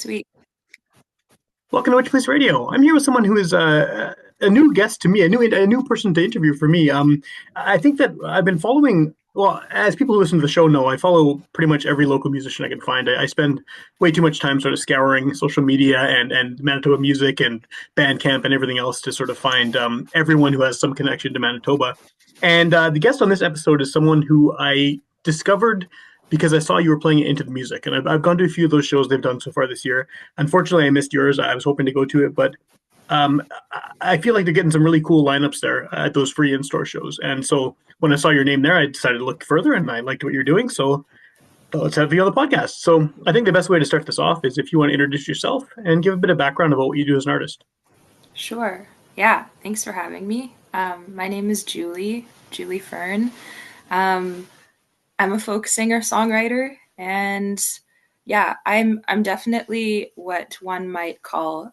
Sweet. Welcome to Witchpolice Radio. I'm here with someone who is a new guest to me, a new person to interview for me. I think that I've been following. Well, as people who listen to the show know, I follow pretty much every local musician I can find. I spend way too much time sort of scouring social media and Manitoba music and Bandcamp and everything else to sort of find everyone who has some connection to Manitoba. And the guest on this episode is someone who I discovered because I saw you were playing it into the music, and I've gone to a few of those shows they've done so far this year. Unfortunately, I missed yours. I was hoping to go to it, but I feel like they're getting some really cool lineups there at those free in-store shows. And so when I saw your name there, I decided to look further, and I liked what you're doing. So let's have you on the podcast. So I think the best way to start this off is if you want to introduce yourself and give a bit of background about what you do as an artist. Sure. Yeah. Thanks for having me. My name is Julie Fern. Um, I'm a folk singer songwriter, and yeah, I'm definitely what one might call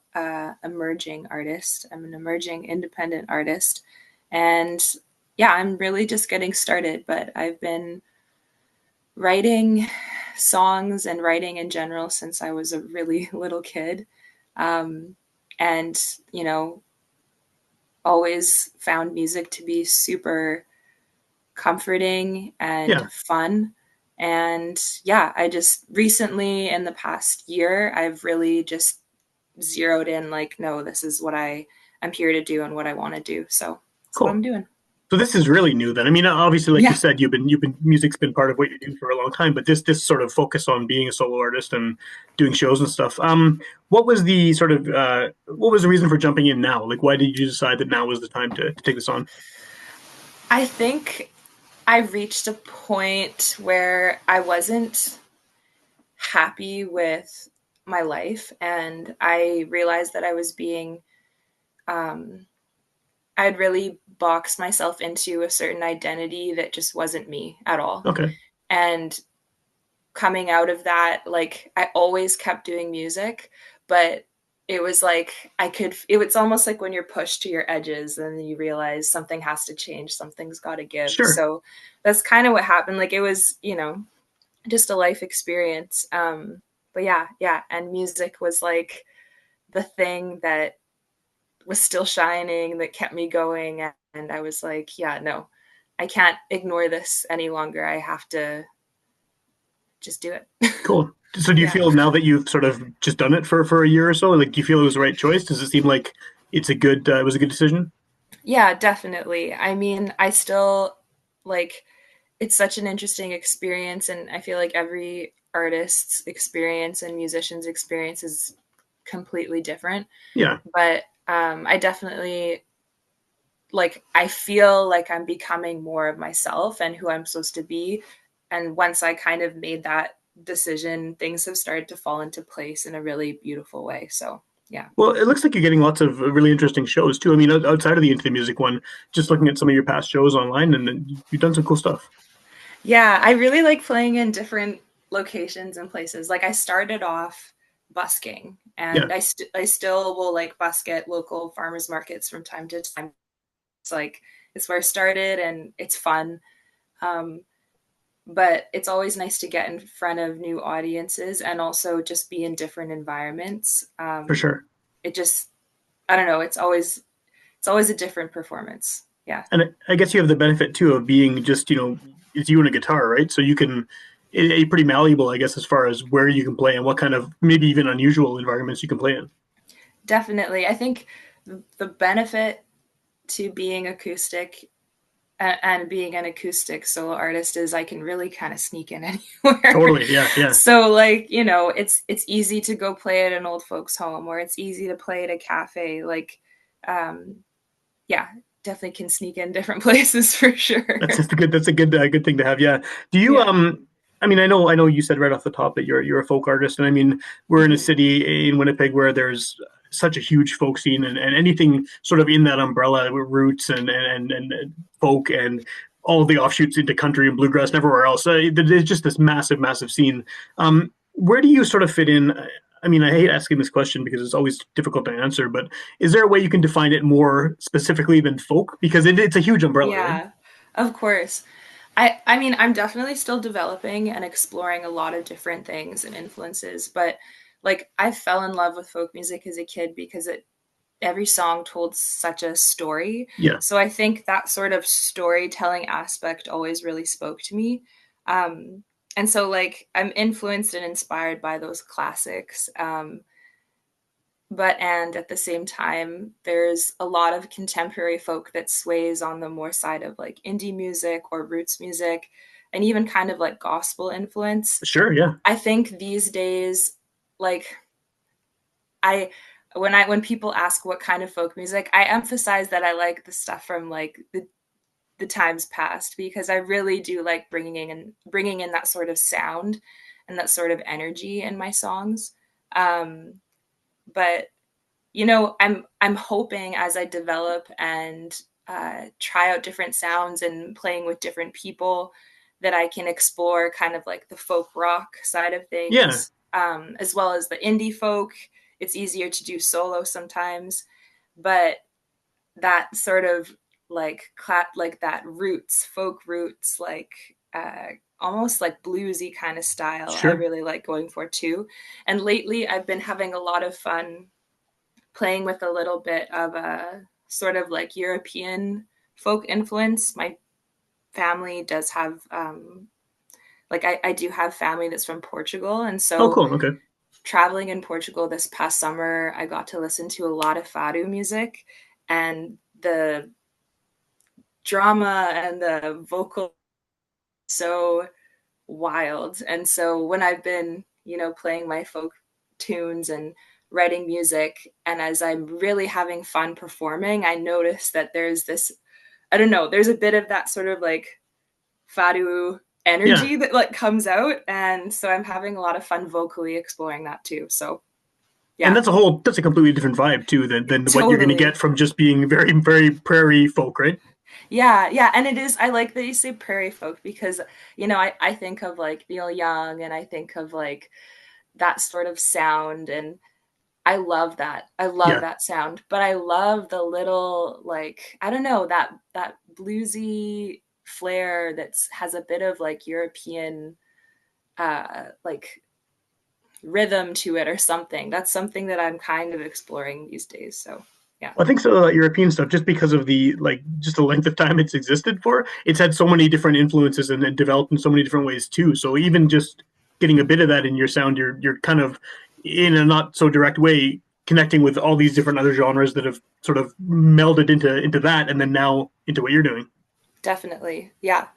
emerging artist. I'm an emerging independent artist, and yeah, I'm really just getting started. But I've been writing songs and writing in general since I was a really little kid. Um, and you know always found music to be super comforting and Yeah, fun. And yeah, I just recently in the past year I've really just zeroed in, like, no, this is what I'm here to do and what I want to do, so that's what cool. I'm doing. So this is really new then. I mean, obviously, like you Yeah. said, you've been music's been part of what you do for a long time, but this sort of focus on being a solo artist and doing shows and stuff. What was the sort of what was the reason for jumping in now? Like, why did you decide that now was the time to take this on? I think I reached a point where I wasn't happy with my life, and I realized that I was being um, I'd really boxed myself into a certain identity that just wasn't me at all. Okay, And coming out of that, like, I always kept doing music, but it was like it's almost like when you're pushed to your edges and you realize something has to change, something's got to give. sure. So that's kind of what happened. Like, it was, just a life experience. But yeah, and music was like the thing that was still shining, that kept me going. And I was like, yeah, no, I can't ignore this any longer. I have to just do it. Cool. So do you Yeah. feel now that you've sort of just done it for a year or so, like do you feel it was the right choice? Does it seem like it was a good decision? Yeah, definitely. I mean, I still, like, it's such an interesting experience, and I feel like every artist's experience and musician's experience is completely different. Yeah. But I definitely, like, I feel like I'm becoming more of myself and who I'm supposed to be. And once I kind of made that decision, things have started to fall into place in a really beautiful way. So yeah. Well, it looks like you're getting lots of really interesting shows too. I mean, outside of the Into the Music one, just looking at some of your past shows online, and you've done some cool stuff. Yeah, I really like playing in different locations and places. Like, I started off busking, Yeah. and I still will, like, busk at local farmers markets from time to time. It's like, it's where I started, and it's fun. Um, but it's always nice to get in front of new audiences and also just be in different environments. For sure. It just, I don't know, it's always a different performance. Yeah. And I guess you have the benefit too of being just, it's you and a guitar, right? So you can, pretty malleable, I guess, as far as where you can play and what kind of maybe even unusual environments you can play in. Definitely. I think the benefit to being acoustic and being an acoustic solo artist is I can really kind of sneak in anywhere. Totally. Yeah. Yeah. So, like, it's easy to go play at an old folks home, or it's easy to play at a cafe. Like, um, yeah, definitely can sneak in different places for sure. That's a good thing to have. Yeah. Do you, Yeah. I mean, I know you said right off the top that you're a folk artist. And I mean, we're in a Hmm. city in Winnipeg where there's such a huge folk scene and anything sort of in that umbrella with roots and folk and all of the offshoots into country and bluegrass and everywhere else. There's just this massive, massive scene. Where do you sort of fit in? I mean, I hate asking this question because it's always difficult to answer, but is there a way you can define it more specifically than folk? Because it's a huge umbrella, right? Yeah, of course. I mean, I'm definitely still developing and exploring a lot of different things and influences, but like I fell in love with folk music as a kid because it every song told such a story. Yeah, So I think that sort of storytelling aspect always really spoke to me. Um, and so like I'm influenced and inspired by those classics. But and at the same time, there's a lot of contemporary folk that sways on the more side of like indie music or roots music and even kind of like gospel influence. sure, yeah, I think these days, like I when people ask what kind of folk music, I emphasize that I like the stuff from like the times past because I really do like bringing in that sort of sound and that sort of energy in my songs. Um, but you know, I'm hoping as I develop and try out different sounds and playing with different people that I can explore kind of like the folk rock side of yeah, things, as well as the indie folk. It's easier to do solo sometimes, but that sort of like that roots, folk roots, like almost like bluesy kind of style. I sure. really like going for too. And lately, I've been having a lot of fun playing with a little bit of a sort of like European folk influence. My family does have like I do have family that's from Portugal, and Oh, so cool. Okay, traveling in Portugal this past summer, I got to listen to a lot of fado music, and the drama and the vocal so wild. And so when I've been, you know, playing my folk tunes and writing music, and as I'm really having fun performing, I notice that there's this, I don't know, there's a bit of that sort of like fado yeah. energy that like comes out. And so I'm having a lot of fun vocally exploring that too. So And yeah, that's a completely different vibe too than what you're going to get totally. from just being very prairie folk, right? Yeah, yeah. And it is, I like that you say prairie folk because, you know, I think of like Neil Young and I think of like that sort of sound. And I love that. I love Yeah, that sound. But I love the little like I don't know that bluesy flair that's has a bit of like European like rhythm to it or something. That's something that I'm kind of exploring these days. So yeah, I think so. European stuff, just because of the like, just the length of time it's existed for, it's had so many different influences and developed in so many different ways too. So even just getting a bit of that in your sound, you're kind of in a not so direct way connecting with all these different other genres that have sort of melded into that, and then now into what you're doing. definitely. Yeah.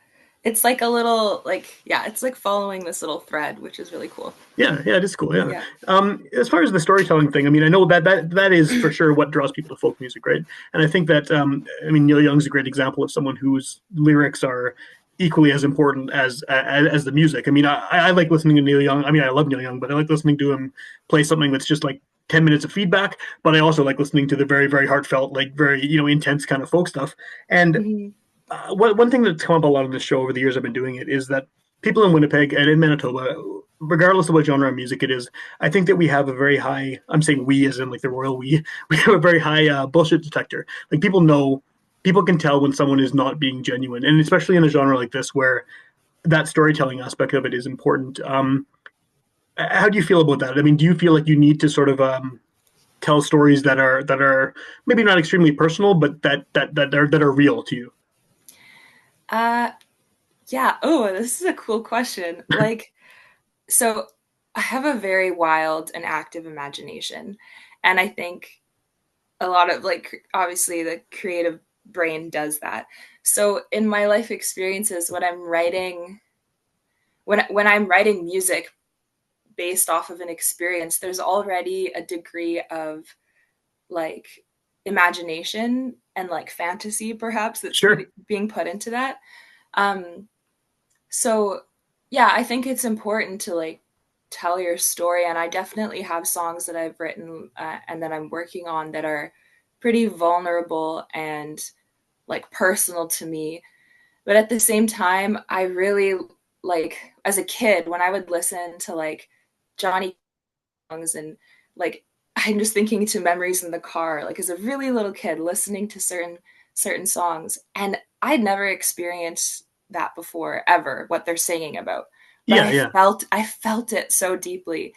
It's like a little like yeah, it's like following this little thread, which is really cool. Yeah, it is cool. Yeah. Yeah. As far as the storytelling thing, I mean, I know that is for sure what draws people to folk music, right? And I think that I mean, Neil Young's a great example of someone whose lyrics are equally as important as the music. I mean, I like listening to Neil Young. I mean, I love Neil Young, but I like listening to him play something that's just like 10 minutes of feedback. But I also like listening to the very heartfelt, like very intense kind of folk stuff. And Mhm. one thing that's come up a lot on this show over the years I've been doing it is that people in Winnipeg and in Manitoba, regardless of what genre of music it is, I think that we have a very high, I'm saying we as in like the royal we have a very high bullshit detector. Like people can tell when someone is not being genuine. And especially in a genre like this where that storytelling aspect of it is important. How do you feel about that? I mean, do you feel like you need to sort of tell stories that are maybe not extremely personal, but that are real to you? Uh yeah. Oh, this is a cool question. Like so I have a very wild and active imagination. And I think a lot of like obviously the creative brain does that. So in my life experiences when I'm writing music based off of an experience, there's already a degree of like imagination and like fantasy perhaps that's Sure. being put into that. Um so yeah, I think it's important to like tell your story, and I definitely have songs that I've written and that I'm working on that are pretty vulnerable and like personal to me. But at the same time, I really like as a kid when I would listen to like Johnny songs and like I'm just thinking to memories in the car, like as a really little kid listening to certain songs, and I'd never experienced that before ever, what they're singing about. But Yeah, yeah. I felt it so deeply.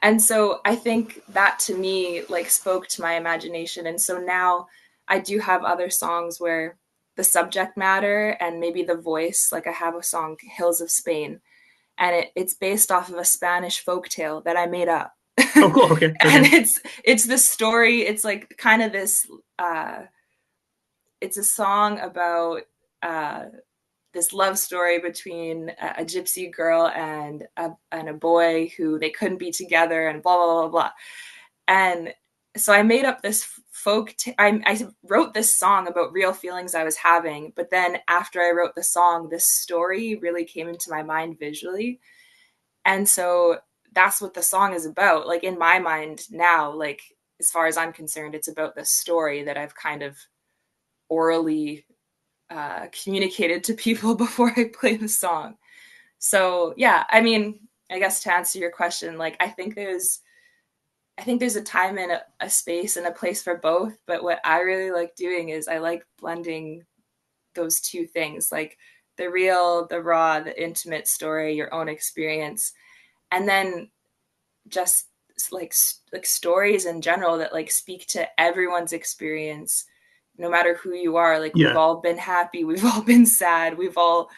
And so I think that to me like spoke to my imagination. And so now I do have other songs where the subject matter and maybe the voice, like I have a song Hills of Spain, and it's based off of a Spanish folk tale that I made up. Oh, cool. Okay. And Okay. it's the story, it's like kind of this it's a song about uh this love story between a gypsy girl and a boy who they couldn't be together and blah blah blah blah. And so I made up this I wrote this song about real feelings I was having, but then after I wrote the song, this story really came into my mind visually. And so that's what the song is about. Like in my mind now, like as far as I'm concerned, it's about the story that I've kind of orally communicated to people before I play the song. So yeah, I mean, I guess to answer your question, like I think there's a time and a space and a place for both. But what I really like doing is I like blending those two things, like the real, the raw, the intimate story, your own experience, and then just like stories in general that like speak to everyone's experience, no matter who you are. Like we've Yeah, all been happy, we've all been sad, we've all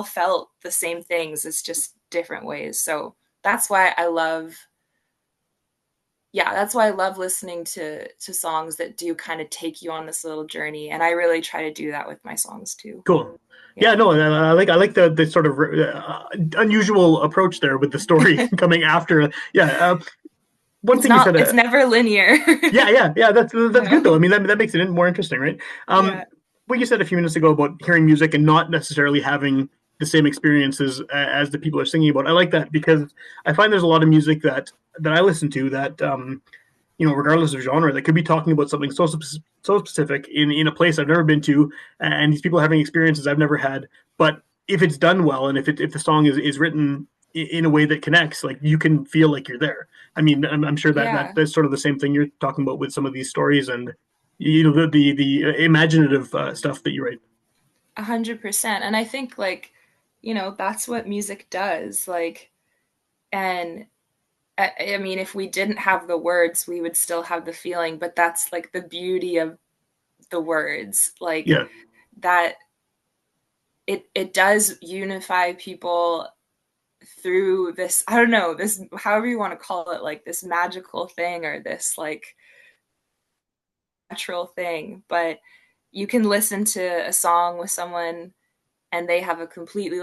felt the same things. It's just different ways. So that's why I love yeah, that's why I love listening to songs that do kind of take you on this little journey, and I really try to do that with my songs too. cool. Yeah, Yeah. no, I like the sort of unusual approach there with the story coming after. Yeah, one thing you said. It's never linear. Yeah. That's good though. No. I mean, that makes it more interesting, right? Yeah. What you said a few minutes ago about hearing music and not necessarily having the same experiences as the people are singing about. I like that because I find there's a lot of music that I listen to that regardless of genre, that could be talking about something so specific in a place I've never been to, and these people are having experiences I've never had. But if it's done well, and if the song is written in a way that connects, like you can feel like you're there. I mean, I'm sure Yeah. that's sort of the same thing you're talking about with some of these stories and the imaginative stuff that you write. 100%. And I think like, that's what music does. Like, and I mean, if we didn't have the words, we would still have the feeling, but that's like the beauty of the words. Like Yeah, that it does unify people through this, I don't know, this however you want to call it, like this magical thing or this like natural thing. But you can listen to a song with someone and they have a completely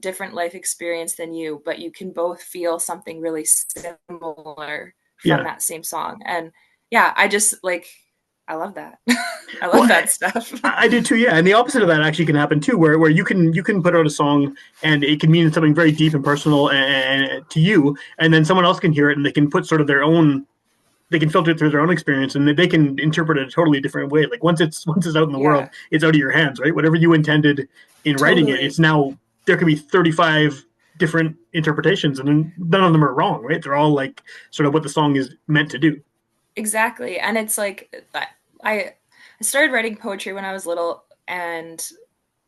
different life experience than you, but you can both feel something really similar from yeah. that same song. And yeah, I just like I love that. I Well, love that stuff. I do too, yeah. And the opposite of that actually can happen too, where you can put out a song and it can mean something very deep and personal and to you, and then someone else can hear it and they can put sort of their own, they can filter it through their own experience and they can interpret it a totally different way. Like once it's out in the world, Yeah, it's out of your hands, right? Whatever you intended in writing it, totally. it's now there could be 35 different interpretations and none of them are wrong, right? They're all like sort of what the song is meant to do. Exactly. And it's like I started writing poetry when I was little, and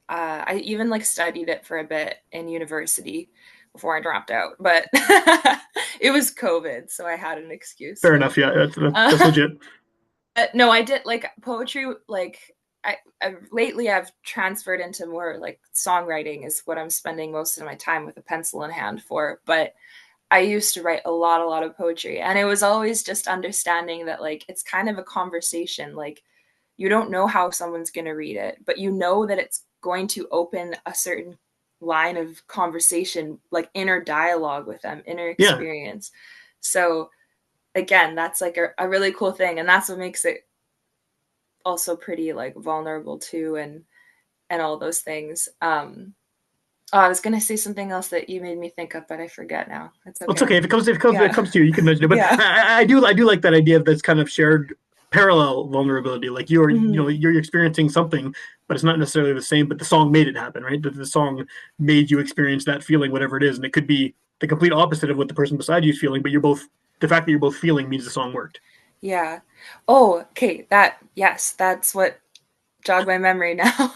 I even like studied it for a bit in university before I dropped out. But it was COVID, so I had an excuse. Fair So enough, yeah. That's uh, legit. no, I did like poetry. Like lately, I've transferred into more like songwriting is what I'm spending most of my time with a pencil in hand for. But I used to write a lot of poetry, and it was always just understanding that like it's kind of a conversation. Like you don't know how someone's going to read it, but you know that it's going to open a certain line of conversation, like inner dialogue with them, inner Yeah. experience. So again, that's like a really cool thing, and that's what makes it also pretty like vulnerable too, and all those things. Oh, I was gonna say something else that you made me think of, but I forget now. It's Well, it's okay. okay if it Yeah. comes to you, you can mention it. But Yeah. I do like that idea of this kind of shared parallel vulnerability. Like you're you know Mm-hmm. you're experiencing something, but it's not necessarily the same. But the song made it happen, right? The song made you experience that feeling, whatever it is, and it could be the complete opposite of what the person beside you is feeling. But the fact that you're both feeling means the song worked. Yeah. Oh, okay. Yes, that's what jogged my memory now.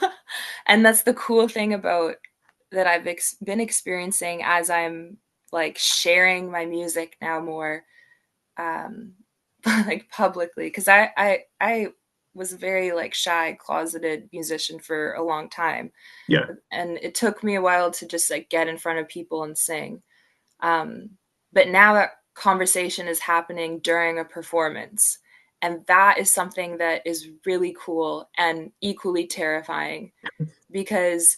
And that's the cool thing about that I've been experiencing as I'm like sharing my music now more, um, like publicly, because I was a very like shy, closeted musician for a long time, Yeah, and it took me a while to just like get in front of people and sing. Um, but now that conversation is happening during a performance, and that is something that is really cool and equally terrifying because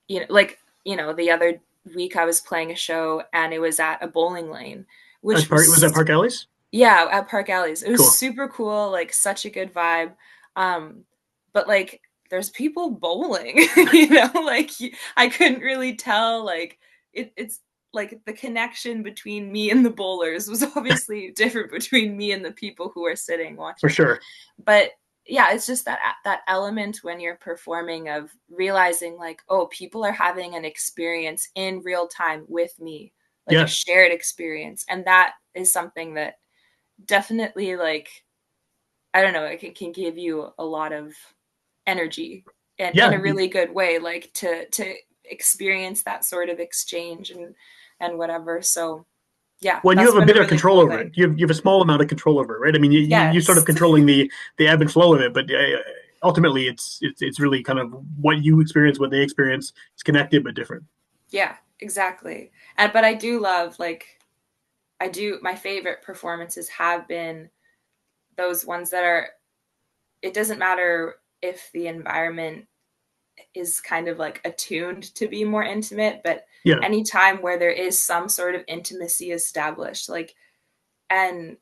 the other week I was playing a show and it was at a bowling lane, at which Park was that was Park Alleys? yeah, at Park Alleys. It was Cool, super cool, like such a good vibe. Um, but like there's people bowling, like I couldn't really tell like it's like the connection between me and the bowlers was obviously different between me and the people who are sitting for watching. sure. But yeah, it's just that element when you're performing of realizing like, oh, people are having an experience in real time with me, like a Yeah, shared experience. And that is something that definitely like I don't know, it can give you a lot of energy and in yeah. a really good way, like to experience that sort of exchange and whatever. So yeah, When you that's have a been a bit of really control cool over it, thing. you have a small amount of control over it, right? I mean, you sort of Yes. controlling the ebb and flow of it, but ultimately, it's really kind of what you experience, what they experience. It's connected but different. Yeah, exactly. And but I do love like I do my favorite performances have been those ones that are it doesn't matter if the environment is kind of like attuned to be more intimate, but Yeah, anytime where there is some sort of intimacy established, like and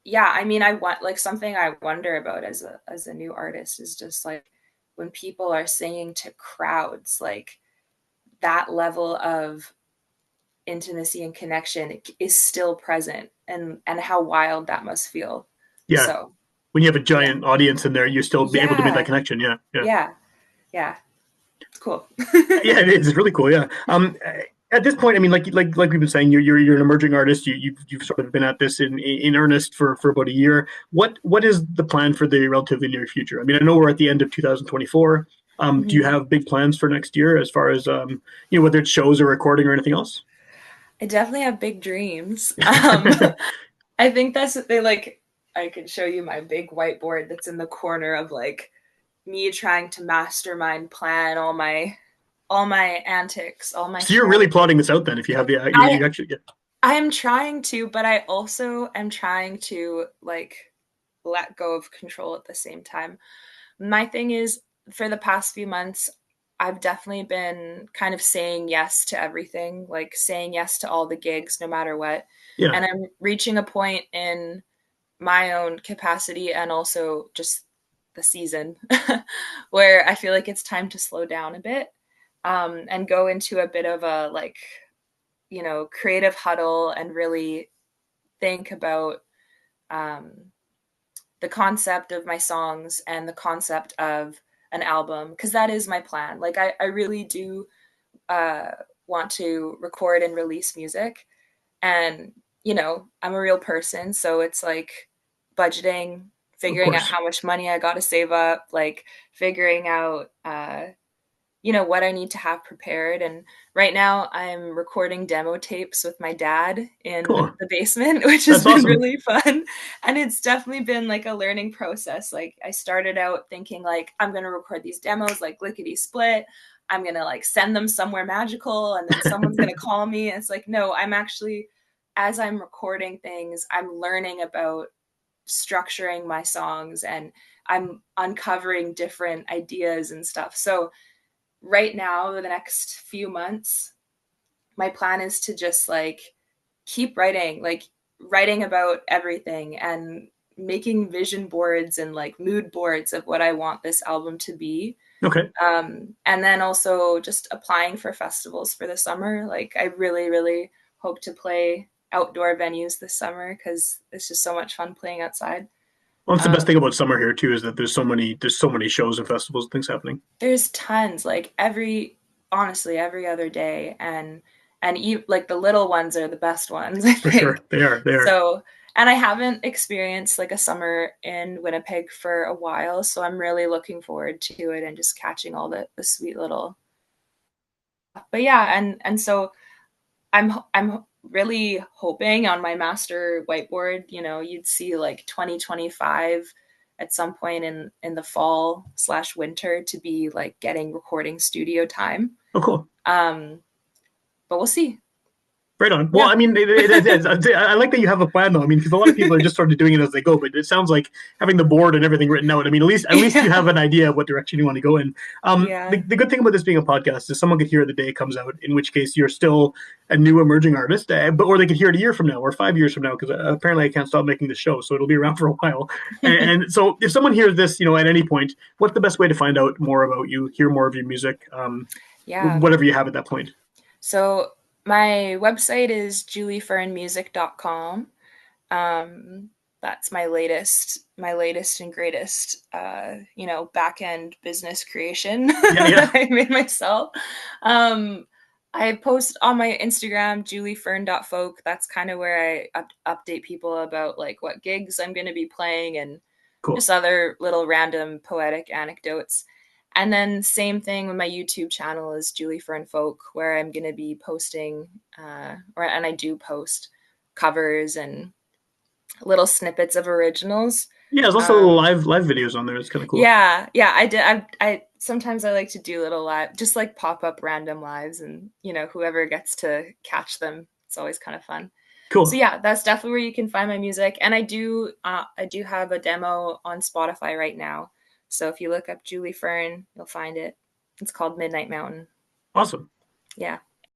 yeah, I mean I want like something I wonder about as a new artist is just like when people are singing to crowds, like that level of intimacy and connection is still present and how wild that must feel. yeah. So When you have a yeah. giant audience in there, you're still be able to make that Yeah. connection. Yeah, yeah. Yeah. Yeah. It's cool. Yeah, it is. It's really cool. Yeah. At this point, I mean, like we've been saying, you're an emerging artist. You've sort of been at this in earnest for about a year. What is the plan for the relatively near future? I mean, I know we're at the end of 2024. Do you Mhm. have big plans for next year as far as whether it's shows or recording or anything else? I definitely have big dreams. I think that's they like I could show you my big whiteboard that's in the corner of like me trying to mastermind plan all my antics, all my So you're really strategies. plotting this out then. If you have the I you actually yeah. I am trying to, but I also am trying to like let go of control at the same time. My thing is, for the past few months, I've definitely been kind of saying yes to everything, like saying yes to all the gigs, no matter what. Yeah. And I'm reaching a point in my own capacity and also just the season where I feel like it's time to slow down a bit and go into a bit of a like, creative huddle and really think about um, the concept of my songs and the concept of an album because that is my plan. Like I really do uh, want to record and release music, and I'm a real person, so it's like budgeting, Of figuring out course. how much money I got to save up, like figuring out what I need to have prepared. And right now I'm recording demo tapes with my dad in Cool. the basement, which has That's been awesome. really fun. And it's definitely been like a learning process. Like I started out thinking like I'm going to record these demos like lickety split. I'm going to like send them somewhere magical and then someone's going to call me. And it's like, no, I'm actually, as I'm recording things, I'm learning about structuring my songs and I'm uncovering different ideas and stuff. So right now, the next few months, my plan is to just like keep writing, like writing about everything and making vision boards and like mood boards of what I want this album to be. Okay. And then also just applying for festivals for the summer. Like, I really, really hope to play outdoor venues this summer because it's just so much fun playing outside. Well, that's the best thing Um, about summer here too is that there's so many shows and festivals and things happening. there's tons, like honestly, every other day, and like the little ones are the best ones, I For sure. think. They are. They are. So, and I haven't experienced like a summer in Winnipeg for a while, so I'm really looking forward to it and just catching all the sweet little. But yeah, and so I'm really hoping on my master whiteboard, you'd see like 2025 at some point in the fall slash winter to be like getting recording studio time. Oh, cool. Um, but we'll see. Right on. Well, Yeah. I mean, I like that you have a plan, though. I mean, because a lot of people are just sort of doing it as they go. But it sounds like having the board and everything written out. I mean, at least you Yeah. have an idea of what direction you want to go in. Yeah. The good thing about this being a podcast is someone could hear it the day it comes out. In which case, you're still a new emerging artist, but or they could hear it a year from now or 5 years from now. Because apparently, I can't stop making this show, so it'll be around for a while. And so, if someone hears this, at any point, what's the best way to find out more about you, hear more of your music, Yeah. whatever you have at that point? So my website is juliefernmusic.com. Um, that's my latest and greatest, back end business creation Yeah, yeah, that I made myself. Um, I post on my Instagram, juliefern.folk. That's kind of where I update people about like what gigs I'm going to be playing and cool. just other little random poetic anecdotes. And then same thing with my YouTube channel is Julie Fern Folk, where I'm going to be posting, and I do post covers and little snippets of originals. Yeah, there's also Um, live videos on there. It's kind of cool. yeah, yeah, I did. I sometimes I like to do little live, just like pop up random lives, and whoever gets to catch them, it's always kind of fun. So Cool. yeah, that's definitely where you can find my music, and I do have a demo on Spotify right now. So if you look up Julie Fern, you'll find it. It's called Midnight Mountain. Awesome. Yeah.